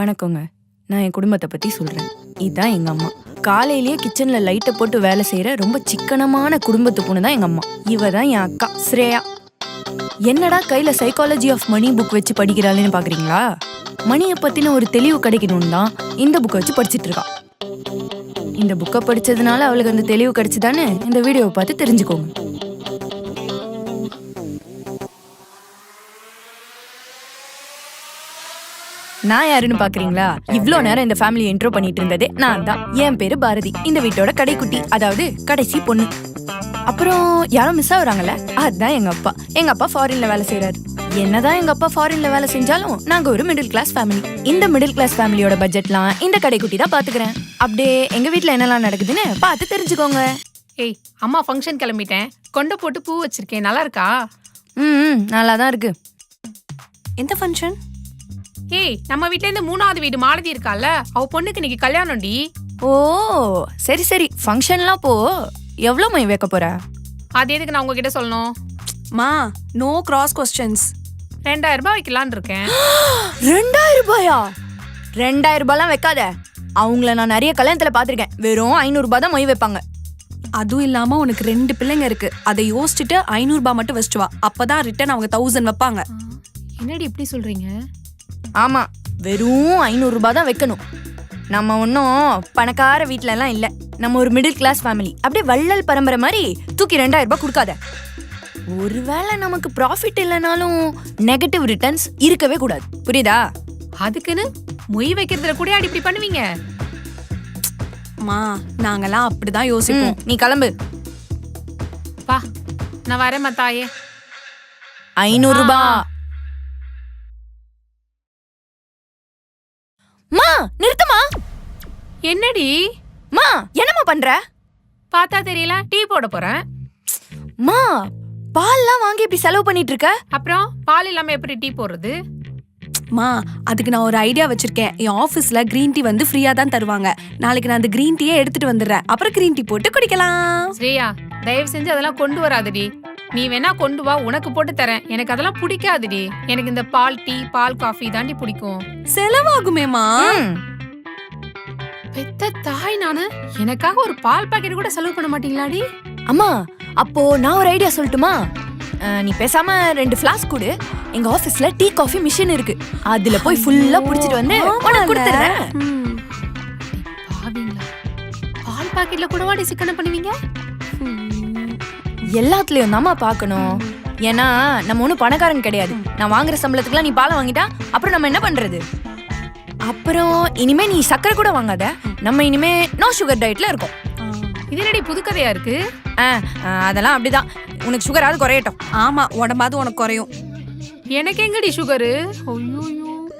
வணக்கங்க. நான் என் குடும்பத்தை பத்தி சொல்றேன். இதுதான் எங்க அம்மா. காலையிலேயே கிச்சன்ல லைட்டை போட்டு வேலை செய்யற ரொம்ப சிக்கனமான குடும்பத்து பொண்ணு தான் எங்க அம்மா. இவ தான் என் அக்கா ஸ்ரேயா. என்னடா கையில சைக்காலஜி ஆஃப் மணி புக் வச்சு படிக்கிறாள்னு பாக்குறீங்களா? மணியை பத்தின ஒரு தெளிவு கிடைக்கணும்னு தான் இந்த புக்கை வச்சு படிச்சிட்டு இருக்கா. இந்த புக்கை படிச்சதுனால அவளுக்கு அந்த தெளிவு கிடைச்சுதானே இந்த வீடியோவை பார்த்து தெரிஞ்சுக்கோங்க. நான் யாருன்னு பாக்குறீங்களா? இவ்ளோ நேரம் இந்த ஃபேமிலி இன்ட்ரோ பண்ணிட்டு இருந்ததே நான் தான். என் பேரு பாரதி. இந்த வீட்டோட கடைக்குட்டி, அதாவது கடைசி பொண்ணு. அப்புறம் யாரும் மிஸ் ஆகுறாங்கல்ல, அதுதான் எங்க அப்பா. எங்க அப்பா ஃபாரின்ல வேலை செய்யறாரு. என்னதான் எங்க அப்பா ஃபாரின்ல வேலை செஞ்சாலும் நாங்க ஒரு மிடில் கிளாஸ் ஃபேமிலி. இந்த மிடில் கிளாஸ் ஃபேமிலியோட பட்ஜெட்லாம் இந்த கடைக்குட்டி தான் பாத்துக்கிறேன். அப்படியே எங்க வீட்ல என்னெல்லாம் நடக்குதுன்னு பார்த்து தெரிஞ்சுக்கோங்க. ஏய், அம்மா ஃபங்க்ஷன் கிளம்பிட்டேன். கொண்டை போட்டு பூ வச்சிருக்கேன், நல்லா இருக்கா? நல்லா தான் இருக்கு. எந்த ஃபங்க்ஷன்? ஏய், நம்ம வீட்ல இருந்து 3வது வீடு மாலதி இருக்கால, அவ பொண்ணுக்கு இன்னைக்கு கல்யாணம்டி. ஓ சரி சரி, ஃபங்க்ஷன்லாம் போ. எவ்வளோ மை வைக்க போற? அது எதுக்கு நான் உங்ககிட்ட சொல்லணும்? மா, நோ கிராஸ் கொஸ்டின்ஸ். 2000 ரூபாய் வைக்கலான்னு இருக்கேன். 2000 ரூபாயா? 2000 ரூபாய்லாம் வைக்காத. அவங்கள நான் நிறைய கல்யாணத்துல பாத்திருக்கேன். வெறும் 500 ரூபாய் தான் மை வைப்பாங்க. அதுவும் இல்லாம உனக்கு 2 பிள்ளைங்க இருக்கு. அதை யோசிச்சுட்டு 500 ரூபாய் மட்டும் வச்சுட்டு வா. அப்பதான் ரிட்டர்ன் அவங்க 1000 வைப்பாங்க. என்னடி இப்படி சொல்றீங்க? ஆமா, வெறும் 500 ரூபாய் தான் வைக்கணும். நம்ம ஒன்றும் பணக்கார வீட்ல எல்லாம் இல்ல. நம்ம ஒரு மிடில் கிளாஸ் ஃபேமிலி. அப்படியே வள்ளல் பரம்பரை மாதிரி தூக்கி 2000 ரூபாய் கொடுக்காத. ஒருவேளை நமக்கு ப்ராஃபிட் இல்லைனாலும் நெகட்டிவ் ரிட்டர்ன்ஸ் இருக்கவே கூடாது. புரியுதா? அதுக்குன்னு மொய் வைக்கிறதுல கூட அடி இப்படி பண்ணுவீங்க? மா, நாங்கெல்லாம் அப்படிதான் யோசிப்போம். நீ கிளம்பு. பா, நான் வரேன் தாயே. 500 ரூபாய். மா நிறுத்துமா. என்னடி மா என்னம்மா பண்ற? பார்த்தா தெரியல, டீ போட போறேன். மா, பால்லாம் வாங்கி இப்படி செலவு பண்ணிட்டு இருக்க? அப்புறம் பால் இல்லாம எப்படி டீ போடுறது? மா, அதுக்கு நான் ஒரு ஐடியா வச்சிருக்கேன். என் ஆபீஸ்ல கிரீன் டீ வந்து ஃப்ரீயா தான் தருவாங்க. நாளைக்கு நான் அந்த கிரீன் டீயே எடுத்துட்டு வந்துடுறேன். அப்புறம் கிரீன் டீ போட்டு குடிக்கலாம். ஸ்ரேயா, தயவு செஞ்சு அதெல்லாம் கொண்டு வராதடி. நீ வேணா கொண்டு வா, உனக்கு போட்டு தரேன். எனக்கு அதெல்லாம் பிடிக்காதுடி. எனக்கு இந்த பால் டீ, பால் காஃபி தாண்டி பிடிக்கும். செலவாகுமேமா. பெத்த தாய் நானு, எனக்காக ஒரு பால் பாக்கெட் கூட செலவு பண்ண மாட்டீங்களாடி? அம்மா, அப்போ நான் ஒரு ஐடியா சொல்லட்டுமா? நீ பேசாம 2 ஃபிளாஸ்க் கொடு. எங்க ஆபீஸ்ல டீ காஃபி மிஷின் இருக்கு. அதுல போய் ஃபுல்லா புடிச்சிட்டு வந்து உனக்கு கொடுத்துறேன். பாவீங்களா? பால் பாக்கெட்ல கூட வாடி சிக்கன பண்ணுவீங்க? எல்லாத்துலயும் தாம்மா பார்க்கணும். ஏன்னா நம்ம ஒன்றும் பணக்காரங்க கிடையாது. நான் வாங்குற சம்பளத்துக்குலாம் நீ பாலை வாங்கிட்டா அப்புறம் நம்ம என்ன பண்றது? அப்புறம் இனிமே நீ சக்கரை கூட வாங்காத. நம்ம இனிமே நோ சுகர் டயட்ல இருக்கோம். இது என்னடி புது கதையா இருக்கு? அதெல்லாம் அப்படிதான். உனக்கு சுகராவது குறையட்டும். ஆமா, உடம்பாவது உனக்கு குறையும். எனக்கு எங்கடி சுகரு? ஐயோ